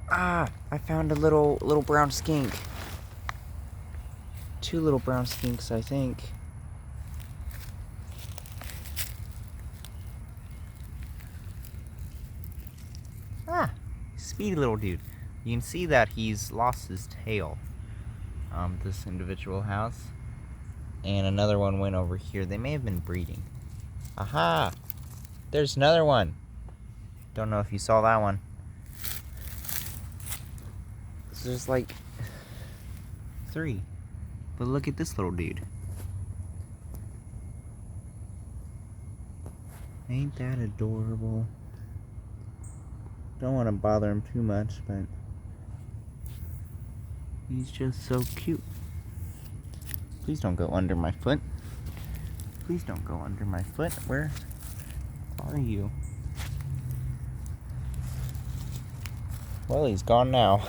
Ah, I found a little brown skink. Two little brown skinks, I think. Ah, speedy little dude. You can see that he's lost his tail. This individual has. And another one went over here. They may have been breeding. Aha! There's another one. Don't know if you saw that one. So there's like 3. But look at this little dude. Ain't that adorable? Don't want to bother him too much, but he's just so cute. Please don't go under my foot. Please don't go under my foot. Where are you? Well, he's gone now.